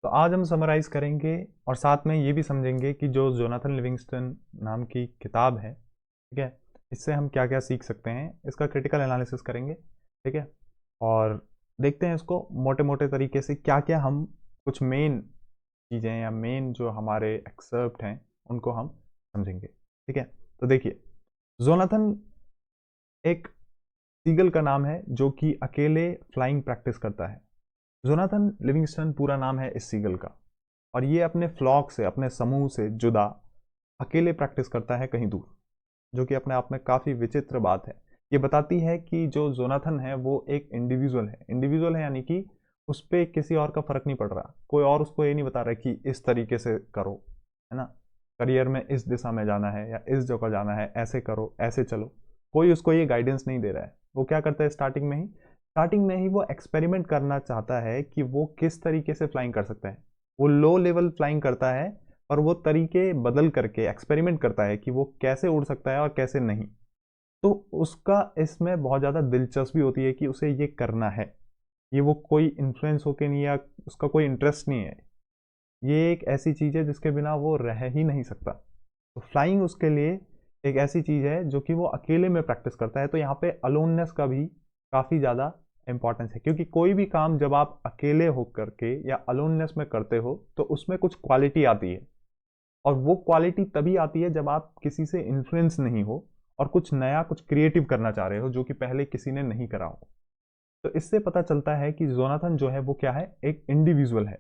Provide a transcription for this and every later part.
तो आज हम समराइज करेंगे और साथ में ये भी समझेंगे कि जो जोनाथन लिविंगस्टन नाम की किताब है, ठीक है, इससे हम क्या क्या सीख सकते हैं, इसका क्रिटिकल एनालिसिस करेंगे। ठीक है, और देखते हैं इसको मोटे मोटे तरीके से क्या क्या हम कुछ मेन चीज़ें या मेन जो हमारे एक्सर्प्ट हैं उनको हम समझेंगे। ठीक है, तो देखिए, जोनाथन एक सीगल का नाम है जो कि अकेले फ्लाइंग प्रैक्टिस करता है। जोनाथन लिविंगस्टन पूरा नाम है इस सीगल का, और ये अपने फ्लॉक से, अपने समूह से जुदा अकेले प्रैक्टिस करता है कहीं दूर, जो कि अपने आप में काफ़ी विचित्र बात है। ये बताती है कि जो जोनाथन है वो एक इंडिविजुअल है यानी कि उस पर किसी और का फर्क नहीं पड़ रहा, कोई और उसको ये नहीं बता रहा कि इस तरीके से करो, है ना, करियर में इस दिशा में जाना है या इस जगह जाना है, ऐसे करो, ऐसे चलो। कोई उसको ये गाइडेंस नहीं दे रहा है। वो क्या करता है, स्टार्टिंग में ही वो एक्सपेरिमेंट करना चाहता है कि वो किस तरीके से फ्लाइंग कर सकता है। वो लो लेवल फ्लाइंग करता है और वो तरीके बदल करके एक्सपेरिमेंट करता है कि वो कैसे उड़ सकता है और कैसे नहीं। तो उसका इसमें बहुत ज़्यादा दिलचस्पी होती है कि उसे ये करना है। ये वो कोई इन्फ्लुएंस होके नहीं, या उसका कोई इंटरेस्ट नहीं है। ये एक ऐसी चीज़ है जिसके बिना वो रह ही नहीं सकता। तो फ्लाइंग उसके लिए एक ऐसी चीज़ है जो कि वो अकेले में प्रैक्टिस करता है। तो यहाँ पे अलोननेस का भी काफ़ी ज़्यादा इंपॉर्टेंस है, क्योंकि कोई भी काम जब आप अकेले हो करके या अलोननेस में करते हो तो उसमें कुछ क्वालिटी आती है, और वो क्वालिटी तभी आती है जब आप किसी से इन्फ्लुएंस नहीं हो और कुछ नया, कुछ क्रिएटिव करना चाह रहे हो जो कि पहले किसी ने नहीं करा हो। तो इससे पता चलता है कि जोनाथन जो है वो क्या है, एक इंडिविजुअल है।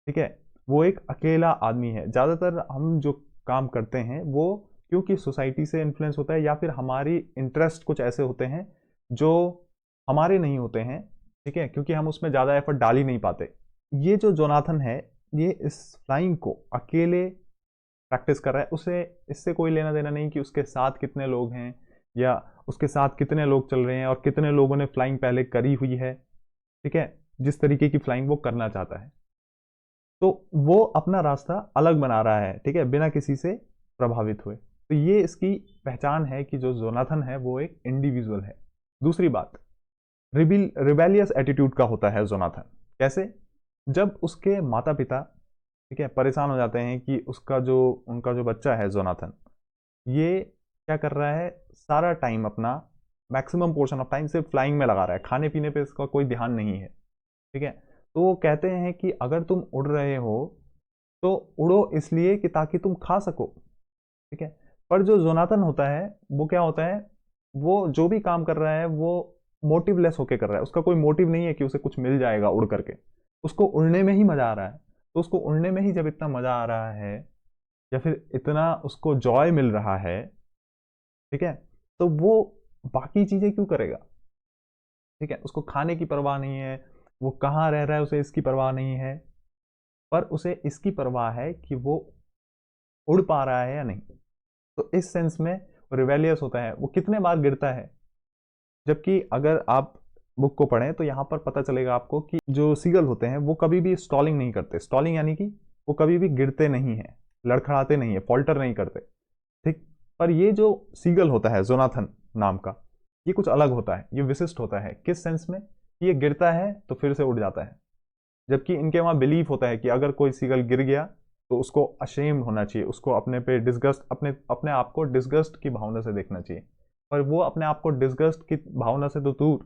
ठीक है, वो एक अकेला आदमी है। ज़्यादातर हम जो काम करते हैं वो क्योंकि सोसाइटी से इन्फ्लुएंस होता है, या फिर हमारी इंटरेस्ट कुछ ऐसे होते हैं जो हमारे नहीं होते हैं। ठीक है, क्योंकि हम उसमें ज़्यादा एफर्ट डाल ही नहीं पाते। ये जो जोनाथन है, ये इस फ्लाइंग को अकेले प्रैक्टिस कर रहा है। उसे इससे कोई लेना देना नहीं कि उसके साथ कितने लोग हैं, या उसके साथ कितने लोग चल रहे हैं और कितने लोगों ने फ्लाइंग पहले करी हुई है। ठीक है, जिस तरीके की फ्लाइंग वो करना चाहता है, तो वो अपना रास्ता अलग बना रहा है। ठीक है, बिना किसी से प्रभावित हुए। तो ये इसकी पहचान है कि जो जोनाथन है वो एक इंडिविजुअल है। दूसरी बात, रिबेलियस एटीट्यूड का होता है जोनाथन। कैसे? जब उसके माता पिता, ठीक है, परेशान हो जाते हैं कि उनका जो बच्चा है जोनाथन, ये क्या कर रहा है, सारा टाइम अपना मैक्सिमम पोर्शन ऑफ टाइम सिर्फ फ्लाइंग में लगा रहा है, खाने पीने पे इसका कोई ध्यान नहीं है। ठीक है, तो वो कहते हैं कि अगर तुम उड़ रहे हो तो उड़ो इसलिए कि ताकि तुम खा सको। ठीक है, पर जो जोनाथन होता है वो क्या होता है, वो जो भी काम कर रहा है वो मोटिवलेस होके कर रहा है। उसका कोई मोटिव नहीं है कि उसे कुछ मिल जाएगा उड़ करके। उसको उड़ने में ही मजा आ रहा है। तो उसको उड़ने में ही जब इतना मजा आ रहा है, या फिर इतना उसको जॉय मिल रहा है, ठीक है, तो वो बाकी चीजें क्यों करेगा। ठीक है, उसको खाने की परवाह नहीं है, वो कहाँ रह रहा है उसे इसकी परवाह नहीं है, पर उसे इसकी परवाह है कि वो उड़ पा रहा है या नहीं। तो इस सेंस में वो रिवेलियस होता है। वो कितने बार गिरता है, जबकि अगर आप बुक को पढ़ें तो यहाँ पर पता चलेगा आपको कि जो सीगल होते हैं वो कभी भी स्टॉलिंग नहीं करते। स्टॉलिंग यानी कि वो कभी भी गिरते नहीं हैं, लड़खड़ाते नहीं है, फॉल्टर नहीं करते। ठीक, पर ये जो सीगल होता है जोनाथन नाम का, ये कुछ अलग होता है, ये विशिष्ट होता है। किस सेंस में? ये गिरता है तो फिर से उड़ जाता है, जबकि इनके वहां बिलीफ होता है कि अगर कोई सीगल गिर गया तो उसको अशेम्ड होना चाहिए, उसको अपने पे डिस्गस्ट, अपने अपने आप को डिस्गस्ट की भावना से देखना चाहिए। पर वो अपने आप को डिस्गस्ट की भावना से तो दूर,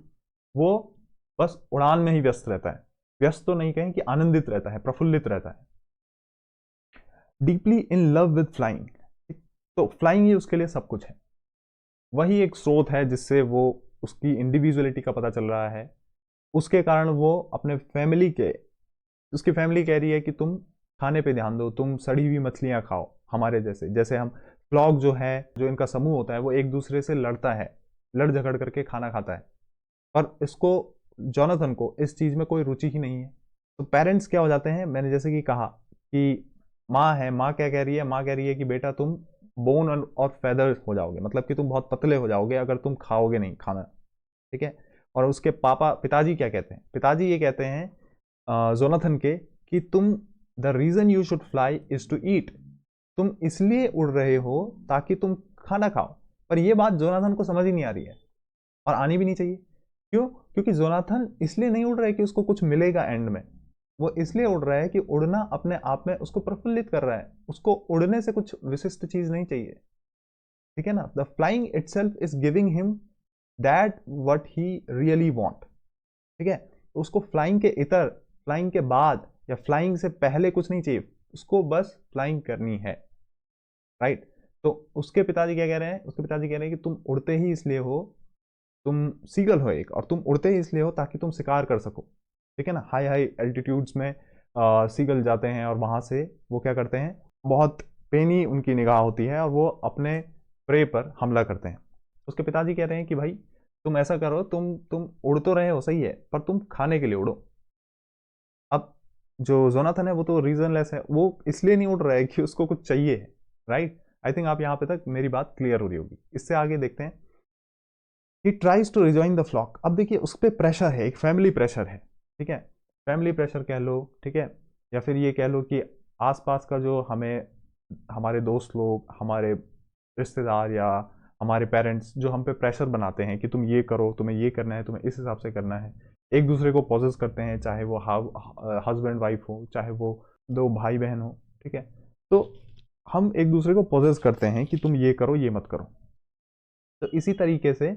वो बस उड़ान में ही व्यस्त रहता है। व्यस्त तो नहीं कहें कि आनंदित रहता है, प्रफुल्लित रहता है। Deeply in love with flying. तो फ्लाइंग ही उसके लिए सब कुछ है। वही एक स्रोत है जिससे वो, उसकी इंडिविजुअलिटी का पता चल रहा है। उसके कारण वो अपने फैमिली के, उसकी फैमिली कह रही है कि तुम खाने पे ध्यान दो, तुम सड़ी हुई मछलियां खाओ हमारे जैसे। जैसे हम फ्लॉक जो है, जो इनका समूह होता है, वो एक दूसरे से लड़ता है, लड़ झगड़ करके खाना खाता है। पर इसको, जॉनथन को इस चीज में कोई रुचि ही नहीं है। तो पेरेंट्स क्या हो जाते हैं, मैंने जैसे कि कहा कि माँ है, माँ क्या कह रही है, माँ कह रही है कि बेटा तुम बोन और फेदर हो जाओगे, मतलब कि तुम बहुत पतले हो जाओगे अगर तुम खाओगे नहीं खाना। ठीक है, और उसके पिताजी क्या कहते हैं, पिताजी ये कहते हैं जोनाथन के कि तुम, the reason you should fly is to eat. तुम इसलिए उड़ रहे हो ताकि तुम खाना खाओ। पर यह बात जोनाथन को समझ ही नहीं आ रही है, और आनी भी नहीं चाहिए। क्यों? क्योंकि जोनाथन इसलिए नहीं उड़ रहा है कि उसको कुछ मिलेगा एंड में। वो इसलिए उड़ रहा है कि उड़ना अपने आप में उसको प्रफुल्लित कर रहा है, उसको उड़ने से कुछ विशिष्ट चीज नहीं चाहिए, ठीक है ना। The flying itself is giving him that what he really want, ठीक है। तो उसको फ्लाइंग के इतर, फ्लाइंग के बाद या फ्लाइंग से पहले कुछ नहीं चाहिए, उसको बस फ्लाइंग करनी है, राइट। तो उसके पिताजी क्या कह रहे हैं, उसके पिताजी कह रहे हैं कि तुम उड़ते ही इसलिए हो, तुम सीगल हो एक, और तुम उड़ते ही इसलिए हो ताकि तुम शिकार कर सको, ठीक है ना। हाई हाई एल्टीट्यूड्स में सीगल जाते हैं और वहां से वो क्या करते हैं, बहुत पेनी उनकी निगाह होती है और वो अपने प्रे पर हमला करते हैं। उसके पिताजी कह रहे हैं कि भाई तुम ऐसा करो, तुम उड़ तो रहे हो सही है, पर तुम खाने के लिए उड़ो। अब जो जोनाथन है वो तो रीजनलेस है, वो इसलिए नहीं उड़ रहा है कि उसको कुछ चाहिए, राइट। आई थिंक आप यहां पे तक मेरी बात क्लियर हो रही होगी। इससे आगे देखते हैं। He tries to rejoin the flock. अब देखिए उस पर प्रेशर है, एक फैमिली प्रेशर है, ठीक है। फैमिली प्रेशर कह लो, ठीक है, या फिर ये कह लो कि आसपास का जो हमें, हमारे दोस्त लोग, हमारे रिश्तेदार या हमारे पेरेंट्स जो हम पे प्रेशर बनाते हैं कि तुम ये करो, तुम्हें ये करना है, तुम्हें इस हिसाब से करना है, एक दूसरे को पॉजेस करते हैं, चाहे वो हस्बैंड वाइफ हो, चाहे वो दो भाई बहन हो, ठीक है। तो हम एक दूसरे को पॉजेस करते हैं कि तुम ये करो, ये मत करो। तो इसी तरीके से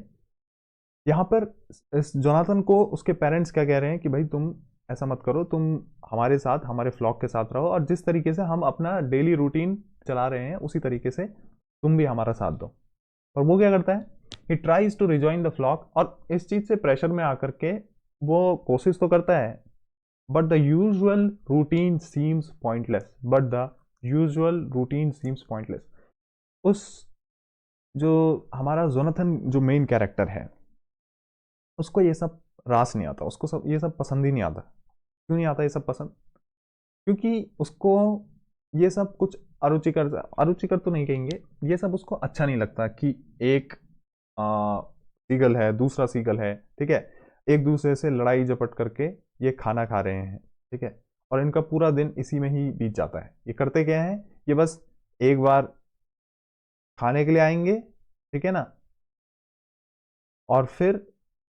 यहाँ पर इस जोनाथन को उसके पेरेंट्स क्या कह रहे हैं कि भाई तुम ऐसा मत करो, तुम हमारे साथ, हमारे फ्लॉक के साथ रहो, और जिस तरीके से हम अपना डेली रूटीन चला रहे हैं उसी तरीके से तुम भी हमारा साथ दो। और वो क्या करता है, he tries to rejoin the flock, और इस चीज से प्रेशर में आकर के वो कोशिश तो करता है, but the usual routine seems pointless, but the usual routine seems pointless. उस जो हमारा जोनाथन जो मेन कैरेक्टर है, उसको ये सब रास नहीं आता, उसको सब ये सब पसंद ही नहीं आता। क्यों नहीं आता ये सब पसंद, क्योंकि उसको ये सब कुछ अरुचिकर, अरुचिकर तो नहीं कहेंगे, ये सब उसको अच्छा नहीं लगता कि एक सीगल है, दूसरा सीगल है, ठीक है, एक दूसरे से लड़ाई झपट करके ये खाना खा रहे हैं, ठीक है, और इनका पूरा दिन इसी में ही बीत जाता है। ये करते क्या है, ये बस एक बार खाने के लिए आएंगे, ठीक है ना, और फिर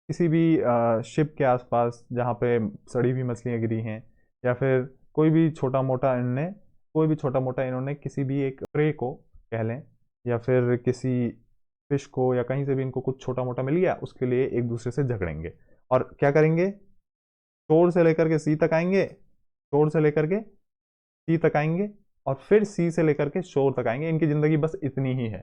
किसी भी शिप के आसपास जहाँ पे सड़ी हुई मछलियाँ गिरी हैं, या फिर कोई भी छोटा मोटा इन्होंने, कोई भी छोटा मोटा इन्होंने किसी भी एक प्रे को कह लें, या फिर किसी फिश को, या कहीं से भी इनको कुछ छोटा मोटा मिल गया, उसके लिए एक दूसरे से झगड़ेंगे। और क्या करेंगे, शोर से लेकर के सी तक आएंगे, शोर से लेकर के सी तक आएंगे, और फिर सी से लेकर के शोर तक आएंगे। इनकी जिंदगी बस इतनी ही है,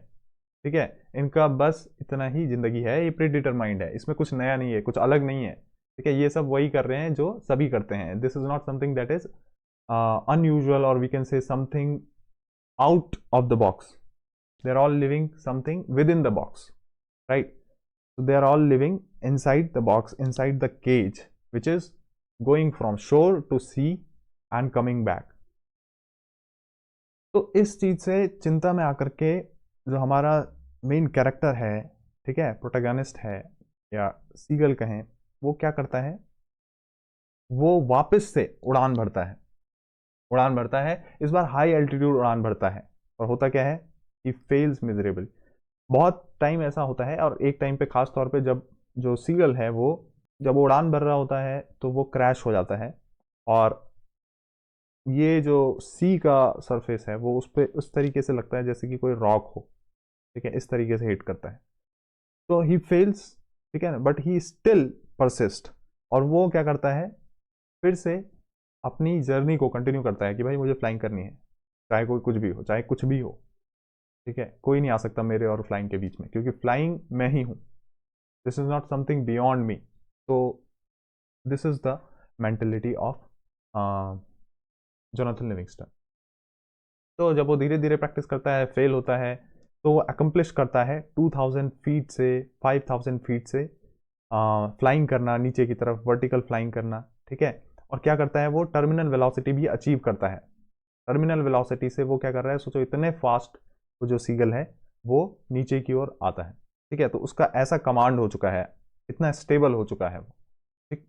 ठीक है, इनका बस इतना ही जिंदगी है, ये प्री डिटरमाइंड है, इसमें कुछ नया नहीं है, कुछ अलग नहीं है, ठीक है। ये सब वही कर रहे हैं जो सभी करते हैं। This is not something that is unusual, और we can say something out of the box. They are all living something within the box, right. So they are all living inside the box, inside the cage, which is going from shore to sea and coming back. तो इस चीज से चिंता में आकर के जो हमारा मेन कैरेक्टर है, ठीक है, प्रोटैगनिस्ट है या सीगल कहें, वो क्या करता है, वो वापस से उड़ान भरता है, उड़ान भरता है, इस बार हाई एल्टीट्यूड उड़ान भरता है, और होता क्या है, ही फेल्स मिजरेबल। बहुत टाइम ऐसा होता है, और एक टाइम पे खास तौर पे जब जो सीगल है वो जब उड़ान भर रहा होता है तो वो क्रैश हो जाता है, और ये जो सी का सरफेस है वो उस पर उस तरीके से लगता है जैसे कि कोई रॉक हो, ठीक है, इस तरीके से हिट करता है। तो ही फेल्स, ठीक है ना, बट ही स्टिल परसिस्ट, और वो क्या करता है, फिर से अपनी जर्नी को कंटिन्यू करता है कि भाई मुझे फ्लाइंग करनी है, चाहे कोई कुछ भी हो, चाहे कुछ भी हो, ठीक है, कोई नहीं आ सकता मेरे और फ्लाइंग के बीच में, क्योंकि फ्लाइंग मैं ही हूं, this is not something beyond me. तो this is the mentality of Jonathan Livingston. तो जब वो धीरे धीरे प्रैक्टिस करता है, फेल होता है, तो वो अकम्प्लिश करता है 2000 फीट से 5000 फीट से फ्लाइंग करना, नीचे की तरफ वर्टिकल फ्लाइंग करना, ठीक है। और क्या करता है, वो टर्मिनल वेलोसिटी भी अचीव करता है। टर्मिनल वेलोसिटी से वो क्या कर रहा है, सोचो इतने फास्ट वो जो सीगल है वो नीचे की ओर आता है, ठीक है। तो उसका ऐसा कमांड हो चुका है, इतना स्टेबल हो चुका है वो, ठीक।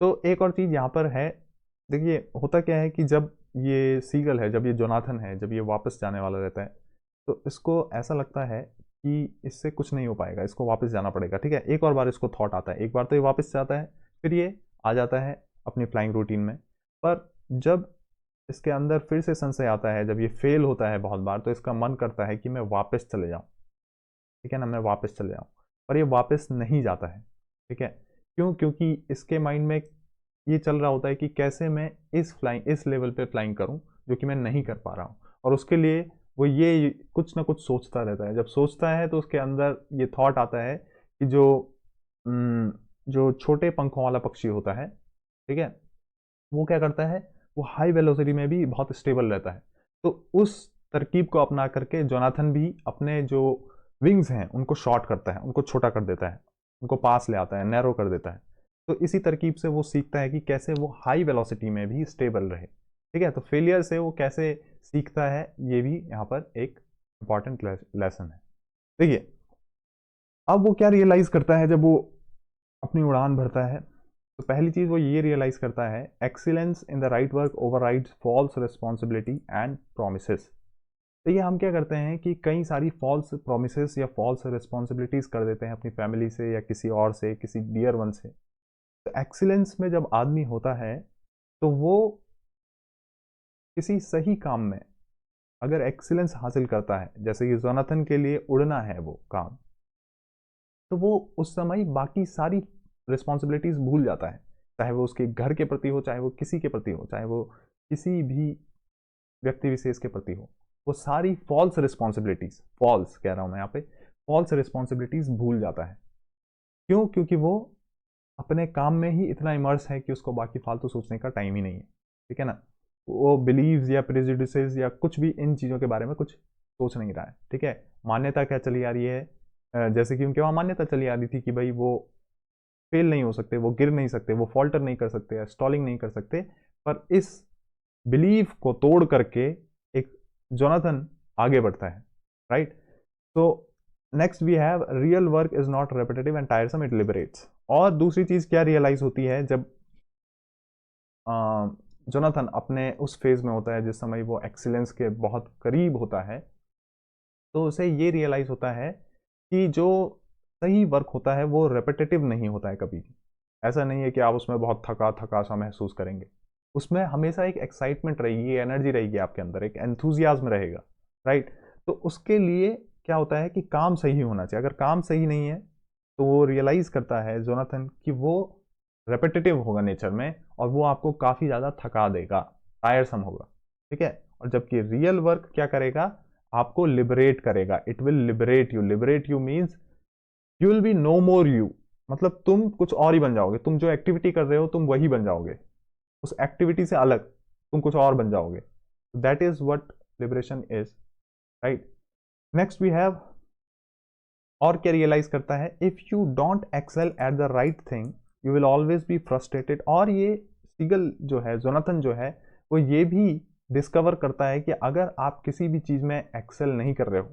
तो एक और चीज यहाँ पर है, देखिए होता क्या है कि जब ये सीगल है, जब ये जोनाथन है, जब ये वापस जाने वाला रहता है, तो इसको ऐसा लगता है कि इससे कुछ नहीं हो पाएगा, इसको वापस जाना पड़ेगा, ठीक है। एक और बार इसको थॉट आता है, एक बार तो ये वापस जाता है, फिर ये आ जाता है अपनी फ्लाइंग रूटीन में। पर जब इसके अंदर फिर से संशय आता है, जब ये फेल होता है बहुत बार, तो इसका मन करता है कि मैं वापस चले जाऊं, ठीक है ना, मैं वापस चले जाऊं। पर ये वापस नहीं जाता है, ठीक है। क्यों? क्योंकि इसके माइंड में ये चल रहा होता है कि कैसे मैं इस लेवल पे फ्लाइंग करूं जो कि मैं नहीं कर पा रहा हूं, और उसके लिए वो ये कुछ ना कुछ सोचता रहता है। जब सोचता है तो उसके अंदर ये थॉट आता है कि जो छोटे पंखों वाला पक्षी होता है, ठीक है, वो क्या करता है, वो हाई वेलोसिटी में भी बहुत स्टेबल रहता है। तो उस तरकीब को अपना करके जोनाथन भी अपने जो विंग्स हैं उनको शॉर्ट करता है, उनको छोटा कर देता है, उनको पास ले आता है, नैरो कर देता है। तो इसी तरकीब से वो सीखता है कि कैसे वो हाई वेलोसिटी में भी स्टेबल रहे, ठीक है। तो फेलियर से वो कैसे सीखता है, ये भी यहाँ पर एक इंपॉर्टेंट लेसन है। देखिए, अब वो क्या रियलाइज करता है जब वो अपनी उड़ान भरता है, तो पहली चीज वो ये रियलाइज करता है, excellence in the right work overrides false responsibility and promises. तो ये हम क्या करते हैं कि कई सारी फॉल्स प्रोमिसेस या फॉल्स रिस्पॉन्सिबिलिटीज कर देते हैं अपनी फैमिली से या किसी और से, किसी डियर वन से। तो एक्सीलेंस में जब आदमी होता है तो वो किसी सही काम में अगर एक्सीलेंस हासिल करता है, जैसे कि जोनाथन के लिए उड़ना है वो काम, तो वो उस समय बाकी सारी रिस्पॉन्सिबिलिटीज भूल जाता है, चाहे वो उसके घर के प्रति हो, चाहे वो किसी के प्रति हो, चाहे वो किसी भी व्यक्ति विशेष के प्रति हो। वो सारी फॉल्स रिस्पॉन्सिबिलिटीज, फॉल्स कह रहा हूं मैं यहाँ पे, फॉल्स रिस्पॉन्सिबिलिटीज भूल जाता है। क्यों? क्योंकि वो अपने काम में ही इतना इमर्स है कि उसको बाकी फालतू सोचने का टाइम ही नहीं है, ठीक है ना। वो बिलीव्स या प्रेजुडिसेस या कुछ भी इन चीज़ों के बारे में कुछ सोच नहीं रहा है, ठीक है। मान्यता क्या चली आ रही है, जैसे कि उनके वहाँ मान्यता चली आ रही थी कि भाई वो फेल नहीं हो सकते, वो गिर नहीं सकते, वो फॉल्टर नहीं कर सकते, स्टॉलिंग नहीं कर सकते। पर इस बिलीफ को तोड़ करके एक जोनाथन आगे बढ़ता है, राइट। तो next we have real work is not repetitive and tiresome, it liberates. और दूसरी चीज क्या रियलाइज होती है जब जोनाथन अपने उस फेज में होता है जिस समय वो एक्सीलेंस के बहुत करीब होता है, तो उसे ये रियलाइज होता है कि जो सही वर्क होता है वो रेपिटेटिव नहीं होता है कभी भी। ऐसा नहीं है कि आप उसमें बहुत थका थका सा महसूस करेंगे, उसमें हमेशा एक एक्साइटमेंट रहेगी, एनर्जी रहेगी आपके अंदर, एक एंथुजियाज्म रहेगा, राइट। तो उसके लिए क्या होता है कि काम सही होना चाहिए। अगर काम सही नहीं है तो वो रियलाइज करता है जोनाथन कि वो रेपिटेटिव होगा नेचर में, और वो आपको काफ़ी ज़्यादा थका देगा, टायरसम होगा, ठीक है। और जबकि रियल वर्क क्या करेगा, आपको लिबरेट करेगा, it will liberate you. Liberate you means you will be no more you, मतलब तुम कुछ और ही बन जाओगे, तुम जो एक्टिविटी कर रहे हो तुम वही बन जाओगे, उस एक्टिविटी से अलग तुम कुछ और बन जाओगे। That is what liberation is, right. Next we have, और क्या रियलाइज करता है, if you don't excel at the right thing you will always be frustrated. और ये सीगल जो है, जोनाथन जो है, वो ये भी डिस्कवर करता है कि अगर आप किसी भी चीज में एक्सेल नहीं कर रहे हो,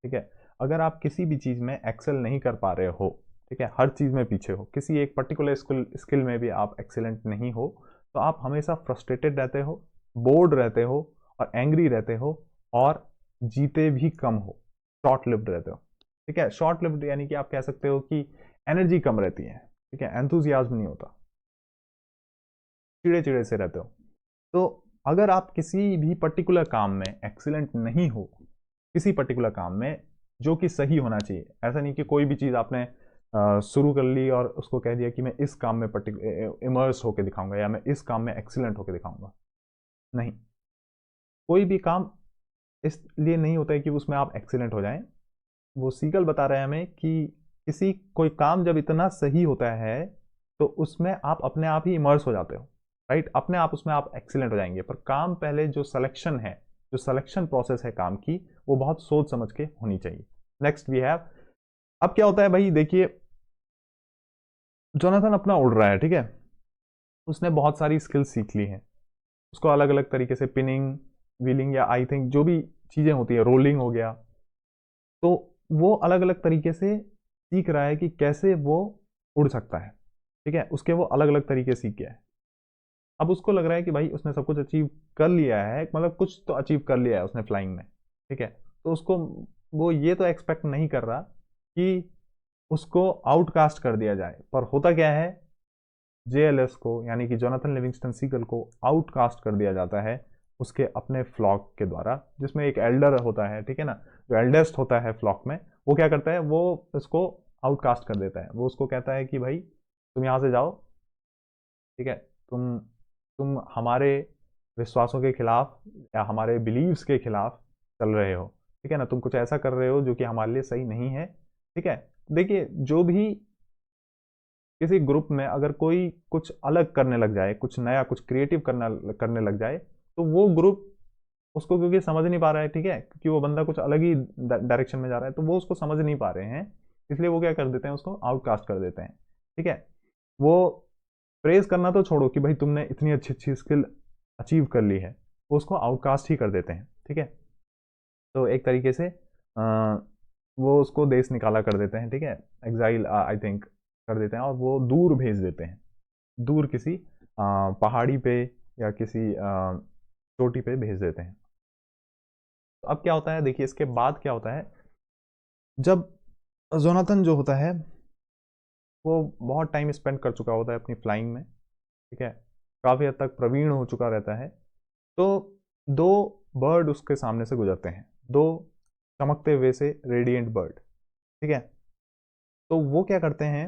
ठीक है, अगर आप किसी भी चीज में एक्सेल नहीं कर पा रहे हो, ठीक है, हर चीज में पीछे हो, किसी एक पर्टिकुलर स्किल में भी आप एक्सेलेंट नहीं हो, तो आप हमेशा फ्रस्ट्रेटेड रहते हो, बोर्ड रहते हो और एंग्री रहते हो, और जीते भी कम हो, शॉर्ट लिव्ड रहते हो, ठीक है। शॉर्ट लिव्ड यानी कि आप कह सकते हो कि एनर्जी कम रहती है, ठीक है, एंथुजियाज्म नहीं होता, चिड़े चिड़े से रहते हो। तो अगर आप किसी भी पर्टिकुलर काम में एक्सीलेंट नहीं हो, किसी पर्टिकुलर काम में जो कि सही होना चाहिए, ऐसा नहीं कि कोई भी चीज़ आपने शुरू कर ली और उसको कह दिया कि मैं इस काम में इमर्स होकर दिखाऊंगा या मैं इस काम में एक्सीलेंट होकर दिखाऊंगा, नहीं। कोई भी काम इसलिए नहीं होता है कि उसमें आप एक्सीलेंट हो जाएं। वो सीगल बता रहे हैं हमें कि कोई काम जब इतना सही होता है तो उसमें आप अपने आप ही इमर्स हो जाते हो, राइट, अपने आप उसमें आप एक्सीलेंट हो जाएंगे। पर काम पहले जो सिलेक्शन है, जो सिलेक्शन प्रोसेस है काम की, वो बहुत सोच समझ के होनी चाहिए। नेक्स्ट वी हैव, अब क्या होता है भाई, देखिए जोनाथन अपना उड़ रहा है, ठीक है, उसने बहुत सारी स्किल्स सीख ली हैं, उसको अलग अलग तरीके से पिनिंग, व्हीलिंग या आई थिंक जो भी चीज़ें होती है, रोलिंग हो गया, तो वो अलग अलग तरीके से सीख रहा है कि कैसे वो उड़ सकता है, ठीक है, उसके वो अलग अलग तरीके सीख गया है। अब उसको लग रहा है कि भाई उसने सब कुछ अचीव कर लिया है, मतलब कुछ तो अचीव कर लिया है उसने फ्लाइंग में, ठीक है। तो उसको वो ये तो एक्सपेक्ट नहीं कर रहा कि उसको आउटकास्ट कर दिया जाए, पर होता क्या है, जेएलएस को यानी कि जोनाथन लिविंगस्टन सीगल को आउटकास्ट कर दिया जाता है उसके अपने फ्लॉक के द्वारा, जिसमें एक एल्डर होता है, ठीक है ना, जो एल्डेस्ट होता है फ्लॉक में, वो क्या करता है, वो उसको आउटकास्ट कर देता है। वो उसको कहता है कि भाई तुम यहाँ से जाओ, ठीक है, तुम हमारे विश्वासों के खिलाफ या हमारे बिलीव्स के खिलाफ चल रहे हो, ठीक है ना, तुम कुछ ऐसा कर रहे हो जो कि हमारे लिए सही नहीं है, ठीक है। देखिए, जो भी किसी ग्रुप में अगर कोई कुछ अलग करने लग जाए, कुछ नया, कुछ क्रिएटिव करने लग जाए, तो वो ग्रुप उसको क्योंकि समझ नहीं पा रहा है, ठीक है, क्योंकि वो बंदा कुछ अलग ही डायरेक्शन में जा रहा है, तो वो उसको समझ नहीं पा रहे हैं, इसलिए वो क्या कर देते हैं, उसको आउटकास्ट कर देते हैं, ठीक है। वो प्रेज करना तो छोड़ो कि भाई तुमने इतनी अच्छी अच्छी स्किल अचीव कर ली है, वो उसको आउटकास्ट ही कर देते हैं, ठीक है। तो एक तरीके से वो उसको देश निकाला कर देते हैं, ठीक है, एग्जाइल आई थिंक कर देते हैं, और वो दूर भेज देते हैं, दूर किसी पहाड़ी पे या किसी चोटी पे भेज देते हैं। तो अब क्या होता है, देखिए इसके बाद क्या होता है, जब जोनाथन जो होता है वो बहुत टाइम स्पेंड कर चुका होता है अपनी फ्लाइंग में, ठीक है, काफ़ी हद तक प्रवीण हो चुका रहता है, तो दो बर्ड उसके सामने से गुजरते हैं, दो चमकते हुए से रेडिएंट बर्ड, ठीक है। तो वो क्या करते हैं,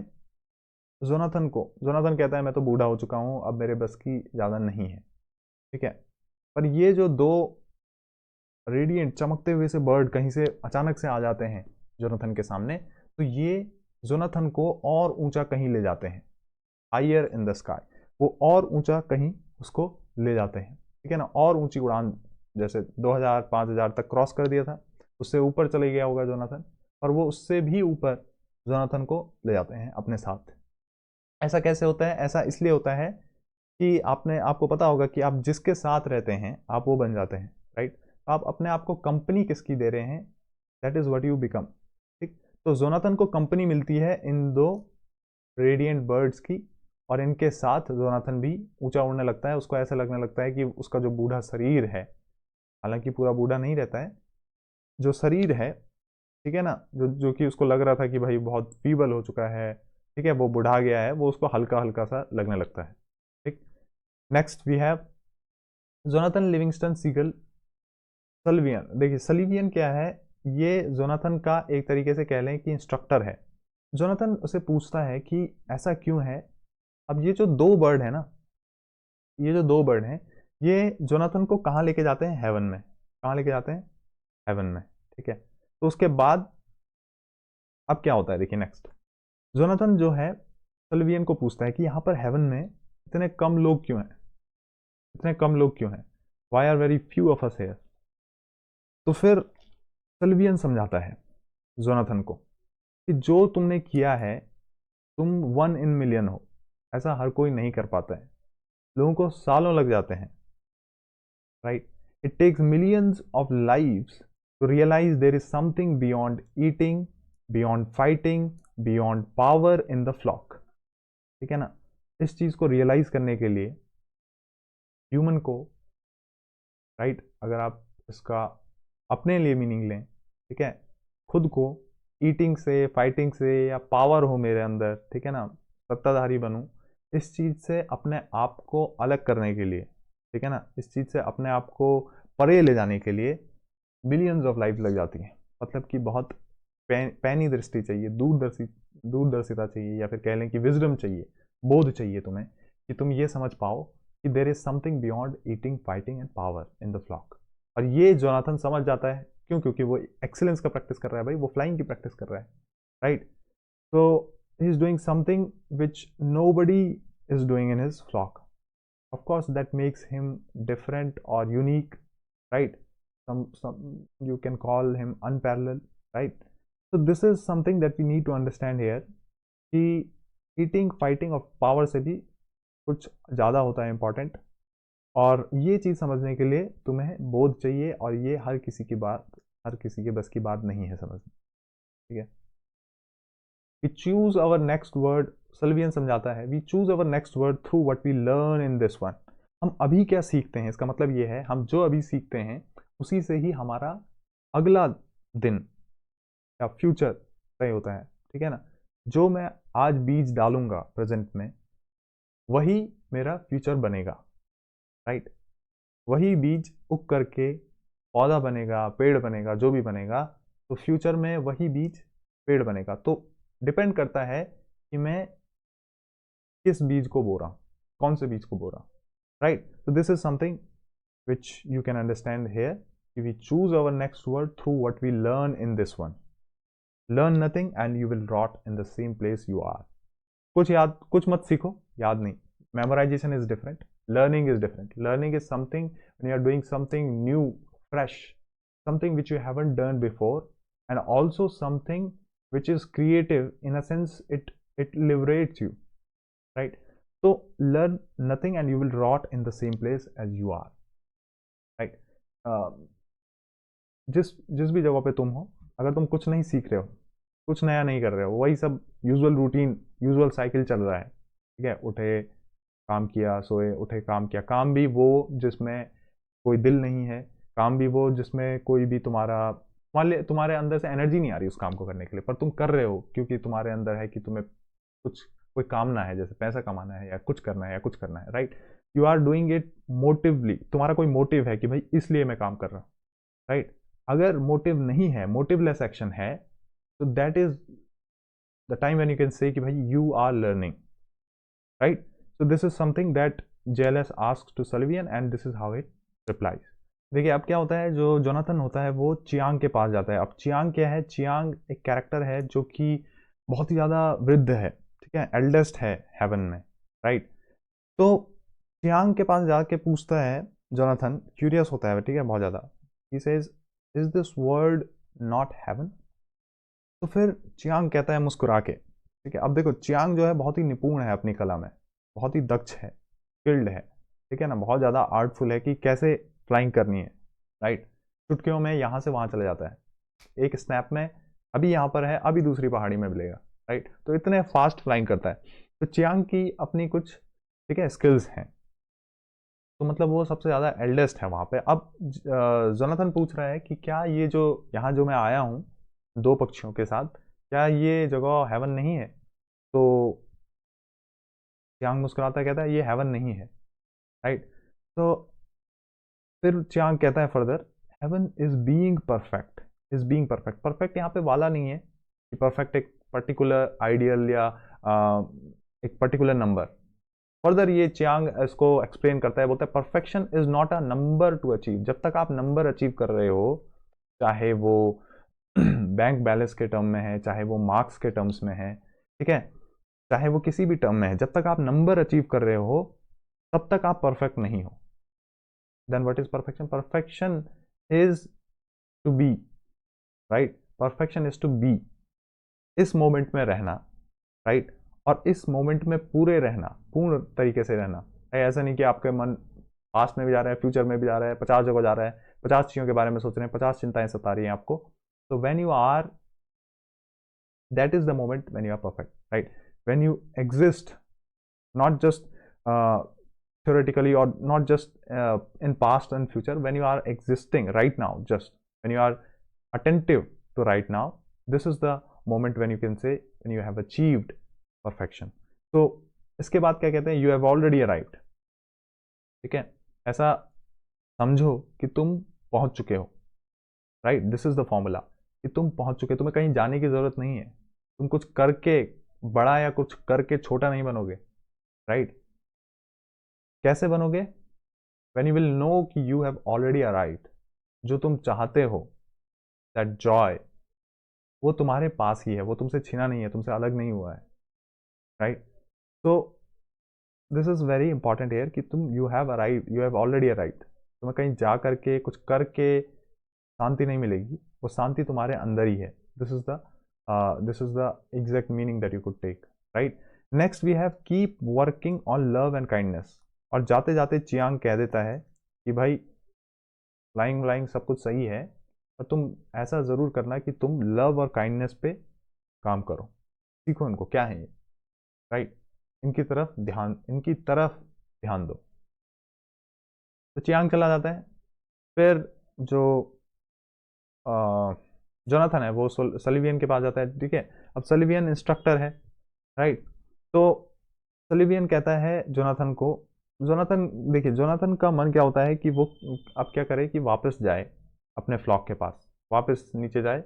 जोनाथन कहता है मैं तो बूढ़ा हो चुका हूँ, अब मेरे बस की ज़्यादा नहीं है, ठीक है। पर ये जो दो रेडिएंट चमकते हुए से बर्ड कहीं से अचानक से आ जाते हैं जोनाथन के सामने, तो ये जोनाथन को और ऊंचा कहीं ले जाते हैं, हायर इन द स्काई, वो और ऊंचा कहीं उसको ले जाते हैं, ठीक है ना, और ऊंची उड़ान, जैसे 2000-5000 तक क्रॉस कर दिया था, उससे ऊपर चले गया होगा जोनाथन, और वो उससे भी ऊपर जोनाथन को ले जाते हैं अपने साथ। ऐसा कैसे होता है, ऐसा इसलिए होता है कि आपको पता होगा कि आप जिसके साथ रहते हैं आप वो बन जाते हैं, राइट। आप अपने आप को कंपनी किसकी दे रहे हैं, that is what you become, ठीक। तो जोनाथन को कंपनी मिलती है इन दो रेडिएंट बर्ड्स की, और इनके साथ जोनाथन भी ऊंचा उड़ने लगता है, उसको ऐसा लगने लगता है कि उसका जो बूढ़ा शरीर है, हालांकि पूरा बूढ़ा नहीं रहता है, जो शरीर है, ठीक है ना, जो जो कि उसको लग रहा था कि भाई बहुत फीबल हो चुका है, ठीक है, वो बुढ़ा गया है, वो उसको हल्का हल्का सा लगने लगता है, ठीक। Next we have Jonathan Livingston Seagull Sullivan. देखिए सल्वियन क्या है, ये जोनाथन का एक तरीके से कह लें कि इंस्ट्रक्टर है। जोनाथन उसे पूछता है कि ऐसा क्यों है। अब ये जो दो बर्ड है ना, ये जो दो बर्ड हैं, ये जोनाथन को कहाँ लेके जाते हैं, हेवन में। कहाँ लेके जाते हैं, हेवन में, ठीक है। तो उसके बाद अब क्या होता है, देखिए नेक्स्ट, जोनाथन जो है सल्वियन को पूछता है कि यहाँ पर हेवन में इतने कम लोग क्यों हैं, इतने कम लोग क्यों हैं, why are very few of us here. तो फिर सल्वियन समझाता है जोनाथन को कि जो तुमने किया है, तुम 1 in million हो, ऐसा हर कोई नहीं कर पाता है, लोगों को सालों लग जाते हैं, right. It takes millions of lives to realize there is something beyond eating, beyond fighting, beyond power in the flock, ठीक है ना। इस चीज को रियलाइज करने के लिए ह्यूमन को, राइट, अगर आप इसका अपने लिए मीनिंग लें, ठीक है, खुद को ईटिंग से, फाइटिंग से, या पावर हो मेरे अंदर, ठीक है ना, सत्ताधारी बनूं, इस चीज़ से अपने आप को अलग करने के लिए, ठीक है ना, इस चीज़ से अपने आप को परे ले जाने के लिए बिलियंस ऑफ लाइफ लग जाती हैं। मतलब कि बहुत पैनी दृष्टि चाहिए, दूरदर्शिता चाहिए, या फिर कह लें कि विजडम चाहिए, बोध चाहिए तुम्हें, कि तुम ये समझ पाओ कि there is something beyond eating, fighting and power in the flock. और ये जोनाथन समझ जाता है, क्यों, क्योंकि वो एक्सीलेंस का प्रैक्टिस कर रहा है भाई, वो फ्लाइंग की प्रैक्टिस कर रहा है, राइट। तो he is doing something which nobody is doing in his flock, of course that makes him different or unique, right. Some you can call him unparalleled, right. So this is something that we need to understand here कि eating, fighting और power से भी कुछ ज़्यादा होता है important, और ये चीज़ समझने के लिए तुम्हें बोध चाहिए, और ये हर किसी की बात, हर किसी के बस की बात नहीं है समझना, ठीक है। We choose our next word, Sullivan समझाता है, we choose our next word through what we learn in this one. हम अभी क्या सीखते हैं, इसका मतलब ये है हम जो अभी सीखते हैं उसी से ही हमारा अगला दिन, या फ्यूचर सही होता है, ठीक है ना। जो मैं आज बीज डालूंगा प्रेजेंट में, वही मेरा फ्यूचर बनेगा, राइट। वही बीज उग करके पौधा बनेगा, पेड़ बनेगा, जो भी बनेगा, तो फ्यूचर में वही बीज पेड़ बनेगा। तो डिपेंड करता है कि मैं किस बीज को बो रहा हूँ, कौन से बीज को बो रहा हूँ, राइट। तो this is something which you can understand here. We choose our next word through what we learn in this one. Learn nothing and you will rot in the same place you are. कुछ मत सीखो, याद नहीं. Memorization is different. Learning is different. Learning is something when you are doing something new, fresh, something which you haven't done before, and also something which is creative. In a sense, it liberates you, right? So learn nothing and you will rot in the same place as you are. Right. जिस जिस भी जगह पे तुम हो, अगर तुम कुछ नहीं सीख रहे हो, कुछ नया नहीं कर रहे हो, वही सब यूजुअल रूटीन, यूजुअल साइकिल चल रहा है, ठीक है। उठे, काम किया, सोए, उठे, काम किया। काम भी वो जिसमें कोई दिल नहीं है, काम भी वो जिसमें कोई भी तुम्हारे अंदर से एनर्जी नहीं आ रही उस काम को करने के लिए, पर तुम कर रहे हो क्योंकि तुम्हारे अंदर है कि तुम्हें कुछ कोई कामना है, जैसे पैसा कमाना है या कुछ करना है या कुछ करना है, right. You are doing it motively, तुम्हारा कोई मोटिव है कि भाई इसलिए मैं काम कर रहा हूँ, राइट। अगर मोटिव नहीं है, मोटिवलेस एक्शन है, तो that is the time when you can say कि भाई you are learning, right. So this is something that jealous asks to Sullivan and this is how it replies. देखिए अब क्या होता है, जो जोनाथन होता है वो चियांग के पास जाता है। अब चियांग क्या है? चियांग एक कैरेक्टर है जो कि बहुत ही ज़्यादा वृद्ध है, ठीक है, एल्डेस्ट है हेवन में, राइट। तो चियांग के पास जाके पूछता है जोनाथन, क्यूरियस होता है, ठीक है, बहुत ज़्यादा। He says, is this world not heaven? तो फिर चियांग कहता है मुस्कुरा के, ठीक है। अब देखो चियांग जो है बहुत ही निपुण है अपनी कला में, बहुत ही दक्ष है, स्किल्ड है, ठीक है ना, बहुत ज़्यादा आर्टफुल है कि कैसे फ्लाइंग करनी है, राइट। चुटकियों में यहाँ से वहाँ चला जाता है, एक स्नैप में अभी यहाँ पर है, अभी दूसरी पहाड़ी में मिलेगा, राइट। तो इतने फास्ट फ्लाइंग करता है। तो चियांग की अपनी कुछ, ठीक है, स्किल्स हैं, तो मतलब वो सबसे ज़्यादा एल्डेस्ट है वहाँ पे। अब जोनाथन पूछ रहा है कि क्या ये जो यहाँ जो मैं आया हूँ दो पक्षियों के साथ, क्या ये जगह हेवन नहीं है? तो चियांग मुस्कुराता कहता है ये हेवन नहीं है, राइट। तो फिर चियांग कहता है further, heaven is being perfect, is being perfect. Perfect यहाँ पे वाला नहीं है कि परफेक्ट एक पर्टिकुलर आइडियल या एक पर्टिकुलर नंबर। फर्दर ये चियांग इसको एक्सप्लेन करता है, बोलता है perfection is not a number two achieve. जब तक आप नंबर अचीव कर रहे हो, चाहे वो बैंक बैलेंस के टर्म में है, चाहे वो मार्क्स के टर्म्स में है, ठीक है, चाहे वो किसी भी टर्म में है, जब तक आप नंबर अचीव कर रहे हो तब तक आप परफेक्ट नहीं हो। Then what is perfection? Perfection is to be, right. Perfection is to be, इस मोमेंट में रहना, राइट। और इस मोमेंट में पूरे रहना, पूर्ण तरीके से रहना। ऐसा नहीं कि आपके मन पास्ट में भी जा रहा है, फ्यूचर में भी जा रहा है, 50 जगह जा रहा है, 50 चीज़ों के बारे में सोच रहे हैं, 50 चिंताएं सता रही हैं आपको। तो when you are, that is the moment when you are perfect, right. When you exist, not just theoretically or not just in past and future, when you are existing right now, just when you are attentive to right now, this is the moment when you can say when you have achieved perfection. So इसके बाद क्या कहते हैं? You have already arrived, ठीक है। ऐसा समझो कि तुम पहुंच चुके हो, right. This is the formula कि तुम पहुंच चुके, तुम्हें कहीं जाने की जरूरत नहीं है। तुम कुछ करके बड़ा या कुछ करके छोटा नहीं बनोगे, राइट। कैसे बनोगे? when you will know कि you have already arrived, जो तुम चाहते हो, that joy, वो तुम्हारे पास ही है, वो तुमसे छीना नहीं है, तुमसे अलग नहीं हुआ है, राइट। तो this is very important here कि तुम you have arrive, you have already arrived. तुम्हें कहीं जा करके कुछ करके शांति नहीं मिलेगी, वो शांति तुम्हारे अंदर ही है। This is the exact meaning that you could take, right. Next we have keep working on love and kindness. और जाते जाते चियांग कह देता है कि भाई फ्लाइंग व्लाइंग सब कुछ सही है, पर तुम ऐसा ज़रूर करना कि तुम लव और काइंडनेस पे काम करो, सीखो इनको क्या है ये, राइट। इनकी तरफ ध्यान दो। तो चियांग चला जाता है। फिर जो जोनाथन है वो सलिवियन के पास जाता है, ठीक है। अब सलिवियन इंस्ट्रक्टर है, राइट। तो सलिवियन कहता है जोनाथन को, जोनाथन देखिए जोनाथन का मन क्या होता है कि वो अब क्या करे कि वापस जाए अपने फ्लॉक के पास, वापस नीचे जाए,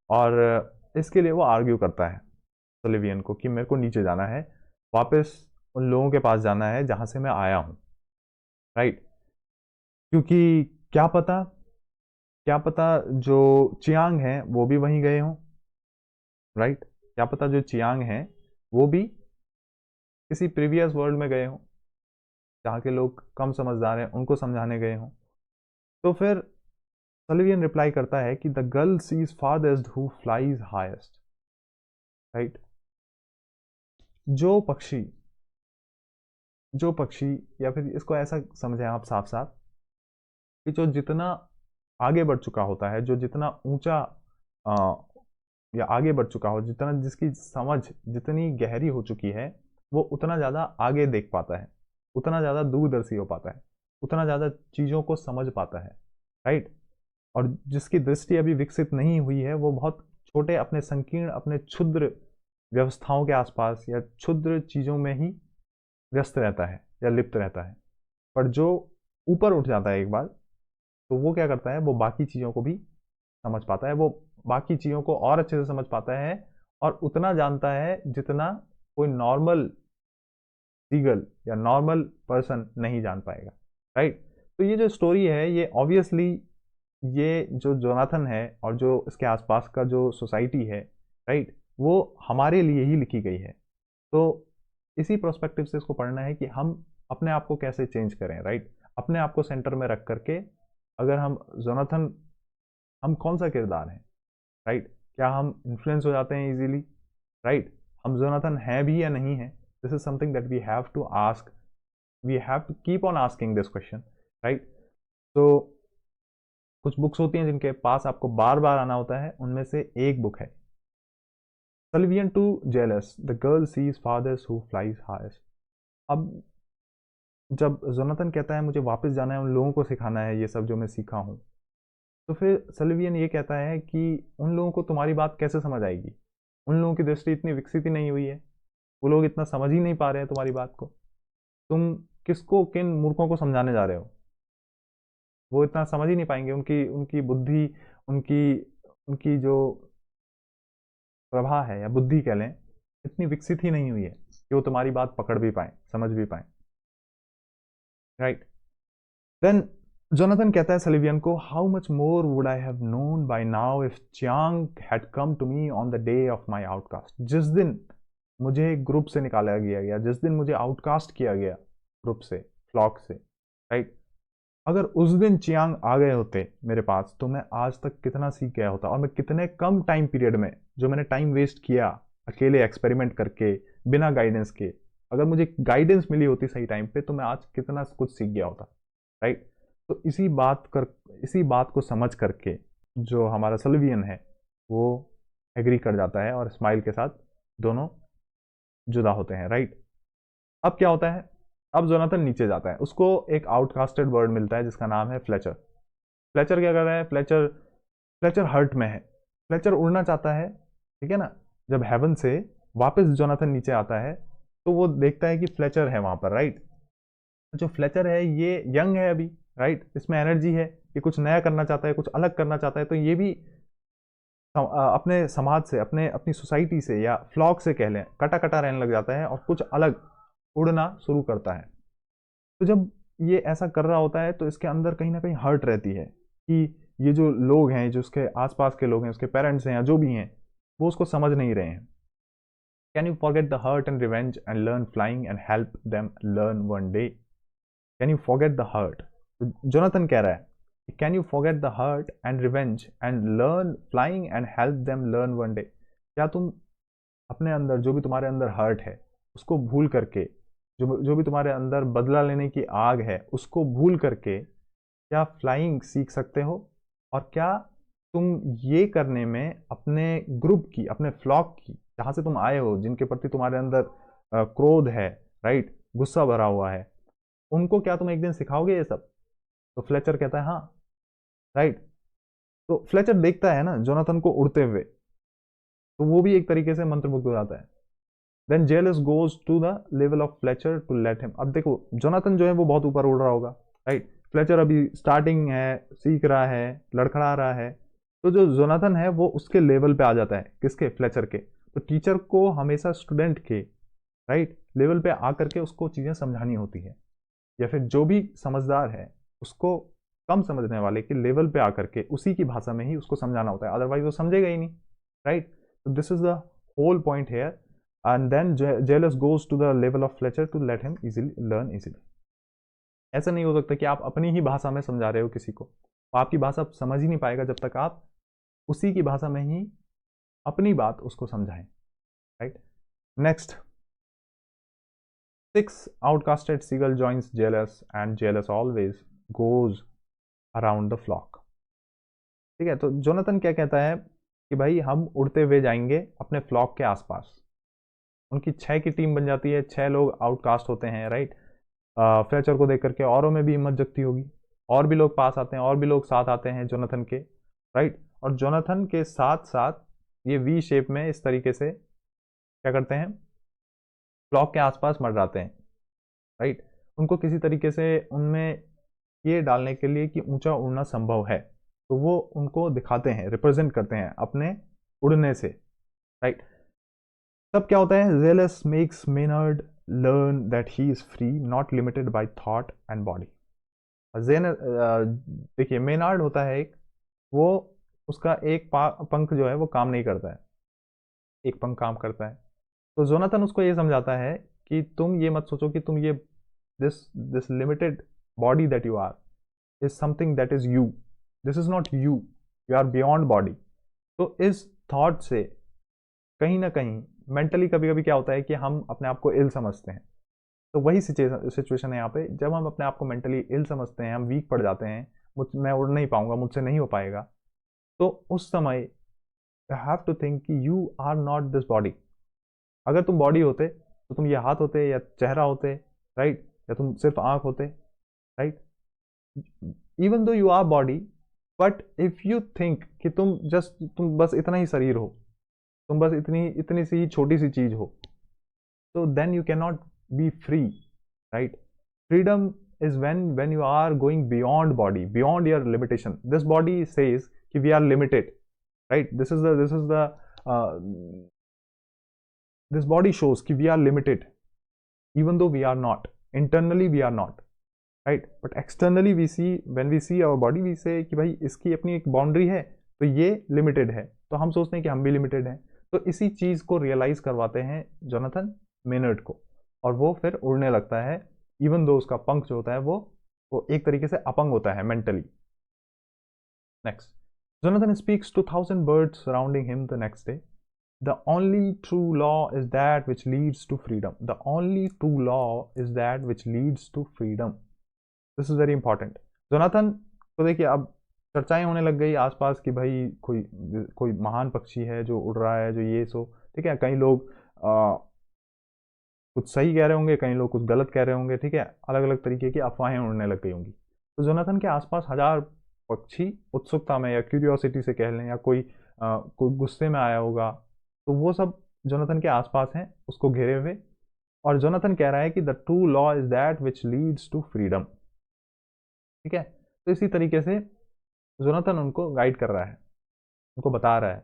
और इसके लिए वो आर्ग्यू करता है सलिवियन को कि मेरे को नीचे जाना है, वापस उन लोगों के पास जाना है जहां से मैं आया हूं, राइट। क्योंकि क्या पता, क्या पता जो चियांग है वो भी वहीं गए हों, राइट। क्या पता जो चियांग हैं वो भी किसी प्रीवियस वर्ल्ड में गए हों जहाँ के लोग कम समझदार हैं उनको समझाने गए हों। तो फिर सलिवियन रिप्लाई करता है कि the gull sees farthest who flies highest, right. जो पक्षी, जो पक्षी, या फिर इसको ऐसा समझें आप साफ साफ कि जो जितना आगे बढ़ चुका होता है, जो जितना ऊंचा या आगे बढ़ चुका हो, जितना जिसकी समझ जितनी गहरी हो चुकी है, वो उतना ज़्यादा आगे देख पाता है, उतना ज़्यादा दूरदर्शी हो पाता है, उतना ज़्यादा चीज़ों को समझ पाता है, राइट। और जिसकी दृष्टि अभी विकसित नहीं हुई है वो बहुत छोटे अपने संकीर्ण, अपने क्षुद्र व्यवस्थाओं के आसपास या क्षुद्र चीज़ों में ही व्यस्त रहता है या लिप्त रहता है। पर जो ऊपर उठ जाता है एक बार, तो वो क्या करता है, वो बाकी चीज़ों को भी समझ पाता है, वो बाकी चीज़ों को और अच्छे से समझ पाता है, और उतना जानता है जितना कोई नॉर्मल सीगल या नॉर्मल पर्सन नहीं जान पाएगा, राइट। तो ये जो स्टोरी है ये ऑब्वियसली ये जो जोनाथन है और जो इसके आसपास का जो सोसाइटी है, राइट, वो हमारे लिए ही लिखी गई है। तो इसी प्रोस्पेक्टिव से इसको पढ़ना है कि हम अपने आप को कैसे चेंज करें, राइट। अपने आप को सेंटर में रख करके अगर हम जोनाथन, हम कौन सा किरदार है, राइट। क्या हम इन्फ्लुएंस हो जाते हैं इजीली, राइट। हम जोनाथन हैं भी या नहीं है, this is something that we have to ask, we have to keep on asking this question, right. तो कुछ बुक्स होती हैं जिनके पास आपको बार बार आना होता है, उनमें से एक बुक है Sullivan to jealous the gull sees फादर्स हु फ्लाइज हाईएस्ट। अब जब जोनाथन कहता है मुझे वापस जाना है, उन लोगों को सिखाना है ये सब जो मैं सीखा हूँ, तो फिर सल्वियन ये कहता है कि उन लोगों को तुम्हारी बात कैसे समझ आएगी, उन लोगों की दृष्टि इतनी विकसित ही नहीं हुई है, वो लोग इतना समझ ही नहीं पा रहे हैं तुम्हारी बात को, तुम किसको, किन मूर्खों को समझाने जा रहे हो, वो इतना समझ ही नहीं पाएंगे, उनकी उनकी बुद्धि, उनकी उनकी जो प्रभा है या बुद्धि कह लें, इतनी विकसित ही नहीं हुई है कि वो तुम्हारी बात पकड़ भी पाए, समझ भी पाए, राइट। देन जोनाथन कहता है सलिवियन को, how much more would I have known by now if Chiang had come to me on the day of my outcast. जिस दिन मुझे ग्रुप से निकाला गया, जिस दिन मुझे आउटकास्ट किया गया ग्रुप से, फ्लॉक से, राइट, अगर उस दिन चियांग आ गए होते मेरे पास तो मैं आज तक कितना सीख गया होता, और मैं कितने कम टाइम पीरियड में, जो मैंने टाइम वेस्ट किया अकेले एक्सपेरिमेंट करके बिना गाइडेंस के, अगर मुझे गाइडेंस मिली होती सही टाइम पे तो मैं आज कितना कुछ सीख गया होता, राइट। तो इसी बात को समझ करके जो हमारा सल्वियन है वो एग्री कर जाता है और स्माइल के साथ दोनों जुदा होते हैं, राइट। अब क्या होता है, अब जोनाथन नीचे जाता है, उसको एक आउटकास्टेड वर्ड मिलता है जिसका नाम है फ्लेचर। फ्लेचर क्या कर रहा है, फ्लेचर, फ्लेचर हर्ट में है, फ्लेचर उड़ना चाहता है, ठीक है ना। जब हेवन से वापस जोनाथन नीचे आता है तो वो देखता है कि फ्लेचर है वहां पर, राइट। जो फ्लेचर है ये यंग है अभी, राइट, इसमें एनर्जी है, ये कुछ नया करना चाहता है, कुछ अलग करना चाहता है, तो ये भी अपने समाज से, अपने अपनी सोसाइटी से या फ्लॉक से कह लें, कटा कटा रहने लग जाता है और कुछ अलग उड़ना शुरू करता है। तो जब ये ऐसा कर रहा होता है तो इसके अंदर कहीं ना कहीं हर्ट रहती है कि ये जो लोग हैं, जो उसके आसपास के लोग हैं, उसके पेरेंट्स हैं या जो भी हैं, वो उसको समझ नहीं रहे हैं। Can you forget the hurt and revenge and learn flying and help them learn one day. Can you forget the hurt, Jonathan कह रहा है can you forget the hurt and revenge and learn flying and help them learn one day. क्या तुम अपने अंदर जो भी तुम्हारे अंदर हर्ट है उसको भूल करके, जो भी तुम्हारे अंदर बदला लेने की आग है उसको भूल करके क्या फ्लाइंग सीख सकते हो, और क्या तुम ये करने में अपने ग्रुप की, अपने फ्लॉक की, जहां से तुम आए हो, जिनके प्रति तुम्हारे अंदर क्रोध है, राइट, गुस्सा भरा हुआ है, उनको क्या तुम एक दिन सिखाओगे ये सब। तो फ्लेचर कहता है हाँ, राइट। तो फ्लेचर देखता है ना जोनाथन को उड़ते हुए, तो वो भी एक तरीके से मंत्रमुग्ध हो जाता है। Then jealous goes to the level of Fletcher to let him. अब देखो जोनाथन जो है वो बहुत ऊपर उड़ रहा होगा, राइट। फ्लेचर अभी स्टार्टिंग है, सीख रहा है, लड़खड़ा रहा है, तो जो जोनाथन है वो उसके लेवल पे आ जाता है, किसके, फ्लेचर के। तो टीचर को हमेशा स्टूडेंट के, राइट, लेवल पे आकर के उसको चीजें समझानी होती है, या फिर जो भी समझदार है उसको कम समझने वाले के लेवल पे आकर के उसी की भाषा में ही उसको समझाना होता है, अदरवाइज वो समझेगा ही नहीं, राइट। तो this is the whole point here. And then jealous goes to the level of Fletcher to let him easily learn easily. ऐसा नहीं हो सकता कि आप अपनी ही भाषा में समझा रहे हो किसी को, तो आपकी भाषा समझ ही नहीं पाएगा जब तक आप उसी की भाषा में ही अपनी बात उसको समझाएं, right. Next, 6 outcasted seagull joins jealous and jealous always goes around the flock। ठीक है, तो जोनाथन क्या कहता है कि भाई हम उड़ते हुए जाएंगे अपने फ्लॉक के आसपास। उनकी 6 की टीम बन जाती है, 6 लोग आउटकास्ट होते हैं, राइट। फ्लेचर को देख करके औरों में भी हिम्मत जगती होगी, और भी लोग पास आते हैं, और भी लोग साथ आते हैं जोनाथन के, राइट। और जोनाथन के साथ साथ ये वी शेप में इस तरीके से क्या करते हैं, फ्लॉक के आसपास मंडराते हैं, राइट। उनको किसी तरीके से उनमें ये डालने के लिए कि ऊंचा उड़ना संभव है, तो वो उनको दिखाते हैं, रिप्रेजेंट करते हैं अपने उड़ने से, राइट। तब क्या होता है, jealous makes Maynard learn that he is free not limited by thought and body. देखिए मेनार्ड होता है एक, वो उसका एक पंख जो है वो काम नहीं करता है, एक पंख काम करता है। तो जोनाथन उसको ये समझाता है कि तुम ये मत सोचो कि तुम ये this this limited body that you are is something that is you, this is not you, you are beyond body. तो इस थॉट से कहीं ना कहीं मेंटली कभी कभी क्या होता है कि हम अपने आप को इल समझते हैं, तो वही सिचुएशन है यहाँ पे, जब हम अपने आप को मेंटली इल समझते हैं, हम वीक पड़ जाते हैं, मैं उड़ नहीं पाऊंगा, मुझसे नहीं हो पाएगा, तो उस समय यू हैव टू थिंक कि you are not this body. अगर तुम बॉडी होते तो तुम ये हाथ होते या चेहरा होते, राइट, या तुम सिर्फ आंख होते, right. Even though you our body, but if you think कि तुम बस इतना ही शरीर हो, तुम बस इतनी इतनी सी छोटी सी चीज हो, तो then you can not be free, right. Freedom is when you are going beyond body, beyond your limitation. This body says कि we are limited, right? Uh, this body shows कि we are limited, even though we are not, internally we are not, right? But externally we see, when we see our body we say कि भाई इसकी अपनी एक boundary है, तो ये limited है, तो हम सोचते हैं कि हम भी लिमिटेड हैं। तो इसी चीज को रियलाइज करवाते हैं जोनाथन मेनर्ड को, और वो फिर उड़ने लगता है, इवन दो उसका पंख जो होता है वो एक तरीके से अपंग होता है mentally. Next, Jonathan speaks to 1000 birds surrounding him the next day. The only true law is that which leads to freedom. The only true law is that which leads to freedom. This is very important. Jonathan को देखिए अब चर्चाएं होने लग गई आसपास कि भाई कोई कोई महान पक्षी है जो उड़ रहा है, जो ये सो, ठीक है। कई लोग कुछ सही कह रहे होंगे, कई लोग कुछ गलत कह रहे होंगे, ठीक है। अलग अलग तरीके की अफवाहें उड़ने लग गई होंगी। तो जोनाथन के आसपास 1000 पक्षी उत्सुकता में या क्यूरियोसिटी से कह लें, या कोई गुस्से में आया होगा, तो वो सब जोनाथन के आसपास हैं उसको घेरे हुए। और जोनाथन कह रहा है कि the true law is that which leads to freedom, ठीक है। तो इसी तरीके से जोनाथन उनको गाइड कर रहा है, उनको बता रहा है,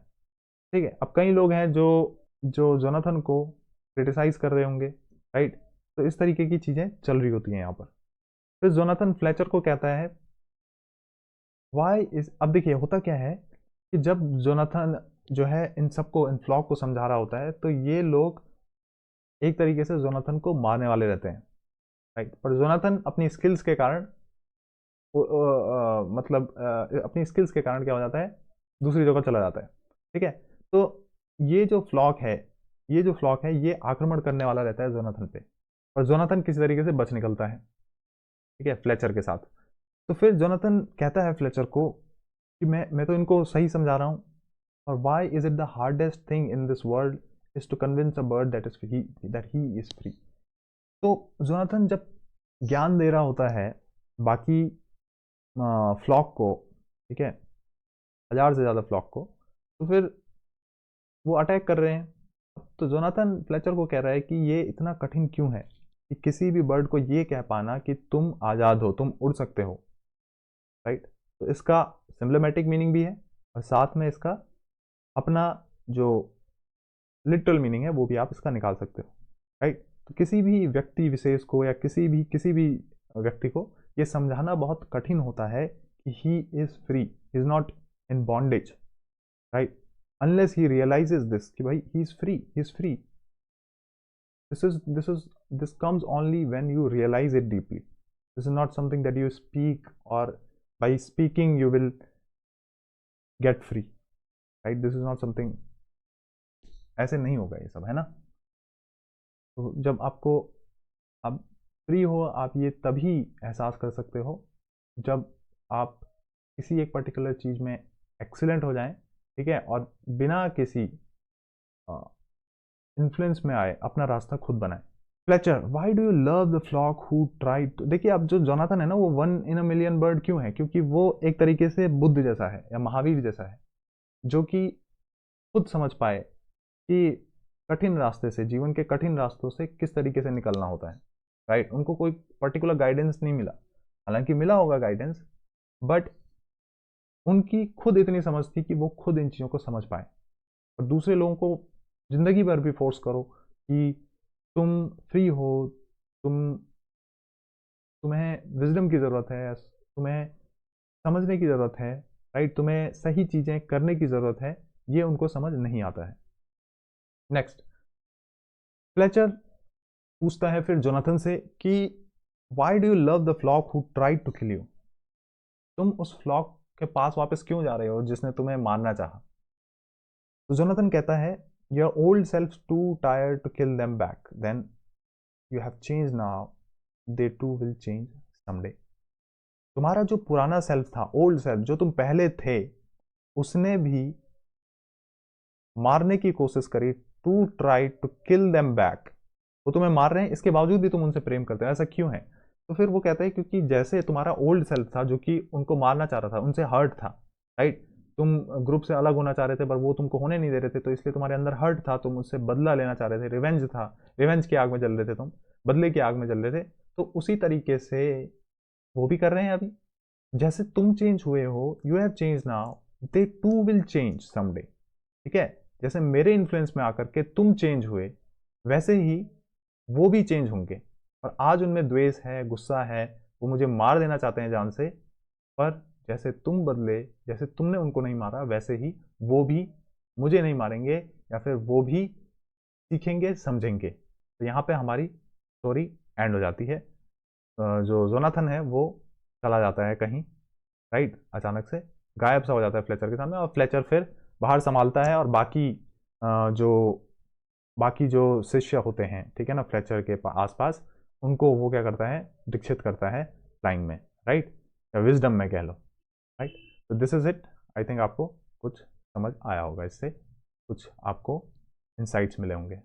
ठीक है। अब कई लोग हैं जो जो जोनाथन को क्रिटिसाइज कर रहे होंगे, राइट। तो इस तरीके की चीजें चल रही होती हैं यहाँ पर। फिर जोनाथन फ्लेचर को कहता है वाई इज, अब देखिए होता क्या है कि जब जोनाथन जो है इन सबको, इन फ्लॉक को समझा रहा होता है, तो ये लोग एक तरीके से जोनाथन को मारने वाले रहते हैं, राइट। पर जोनाथन अपनी स्किल्स के कारण अपनी स्किल्स के कारण क्या हो जाता है, दूसरी जगह चला जाता है, ठीक है। तो ये जो फ्लॉक है, ये आक्रमण करने वाला रहता है जोनाथन पे, और जोनाथन किसी तरीके से बच निकलता है, ठीक है, फ्लेचर के साथ। तो फिर जोनाथन कहता है फ्लेचर को कि मैं तो इनको सही समझा रहा हूँ, और why is it the hardest thing in this world is to convince a bird that he is free. तो जोनाथन जब ज्ञान दे रहा होता है बाकी फ्लॉक को, ठीक है, 1000 से ज़्यादा फ्लॉक को, तो फिर वो अटैक कर रहे हैं। तो जोनाथन फ्लेचर को कह रहा है कि ये इतना कठिन क्यों है कि किसी भी बर्ड को ये कह पाना कि तुम आज़ाद हो, तुम उड़ सकते हो, राइट। तो इसका सिम्प्लिमेटिक मीनिंग भी है और साथ में इसका अपना जो लिटरल मीनिंग है वो भी आप इसका निकाल सकते हो, राइट। तो किसी भी व्यक्ति विशेष को या किसी भी व्यक्ति को ये समझाना बहुत कठिन होता है कि he is free, he is not in bondage, right, unless he realises this कि भाई he is free, he is free. This comes only when you realize it deeply. This is not something that you speak, or by speaking you will get free, right? This is not something, ऐसे नहीं होगा ये सब, है ना। तो जब आपको आप फ्री हो, आप ये तभी एहसास कर सकते हो जब आप किसी एक पर्टिकुलर चीज़ में एक्सीलेंट हो जाएं, ठीक है, और बिना किसी इन्फ्लुएंस में आए अपना रास्ता खुद बनाएं। Fletcher, why do you love the flock who try to, देखिए अब जो जोनाथन है ना वो 1 in a million बर्ड क्यों है, क्योंकि वो एक तरीके से बुद्ध जैसा है या महावीर जैसा है, जो कि खुद समझ पाए कि कठिन रास्ते से, जीवन के कठिन रास्तों से किस तरीके से निकलना होता है, राइट। उनको कोई पर्टिकुलर गाइडेंस नहीं मिला, हालांकि मिला होगा गाइडेंस, बट उनकी खुद इतनी समझ थी कि वो खुद इन चीज़ों को समझ पाए। और दूसरे लोगों को जिंदगी भर भी फोर्स करो कि तुम फ्री हो, तुम्हें विजडम की ज़रूरत है, तुम्हें समझने की ज़रूरत है, राइट, तुम्हें सही चीज़ें करने की ज़रूरत है, ये उनको समझ नहीं आता है। नेक्स्ट, फ्लेचर पूछता है फिर जोनाथन से कि why do you love the flock who tried to kill you, तुम उस फ्लॉक के पास वापस क्यों जा रहे हो जिसने तुम्हें मारना चाहा। तो जोनाथन कहता है your old self too tried to kill them back, then you have change now, they too will change someday. तुम्हारा जो पुराना सेल्फ था, ओल्ड सेल्फ, जो तुम पहले थे, उसने भी मारने की कोशिश करी, too try to kill them back. वो तुम्हें मार रहे हैं, इसके बावजूद भी तुम उनसे प्रेम करते हो, ऐसा क्यों है। तो फिर वो कहता है क्योंकि जैसे तुम्हारा ओल्ड सेल्फ था जो कि उनको मारना चाह रहा था, उनसे हर्ट था, राइट, तुम ग्रुप से अलग होना चाह रहे थे पर वो तुमको होने नहीं दे रहे थे, तो इसलिए तुम्हारे अंदर हर्ट था, तुम उससे बदला लेना चाह रहे थे, रिवेंज था, रिवेंज की आग में जल रहे थे, तुम बदले की आग में जल रहे थे। तो उसी तरीके से वो भी कर रहे हैं अभी, जैसे तुम चेंज हुए हो, you have change now, they too will change someday, ठीक है। जैसे मेरे इन्फ्लुएंस में आकर के तुम चेंज हुए, वैसे ही वो भी चेंज होंगे। और आज उनमें द्वेष है, गुस्सा है, वो मुझे मार देना चाहते हैं जान से, पर जैसे तुम बदले, जैसे तुमने उनको नहीं मारा, वैसे ही वो भी मुझे नहीं मारेंगे, या फिर वो भी सीखेंगे, समझेंगे। तो यहाँ पे हमारी स्टोरी एंड हो जाती है। जो जोनाथन है वो चला जाता है कहीं, राइट, अचानक से गायब सा हो जाता है फ्लेचर के सामने, और फ्लेचर फिर बाहर संभालता है, और बाकी जो शिष्य होते हैं, ठीक है ना, फ्लेचर के आसपास, उनको वो क्या करता है, दीक्षित करता है फ्लाइंग में, राइट, या विजडम में कह लो, राइट। तो this is it. I think आपको कुछ समझ आया होगा, इससे कुछ आपको इंसाइट्स मिले होंगे।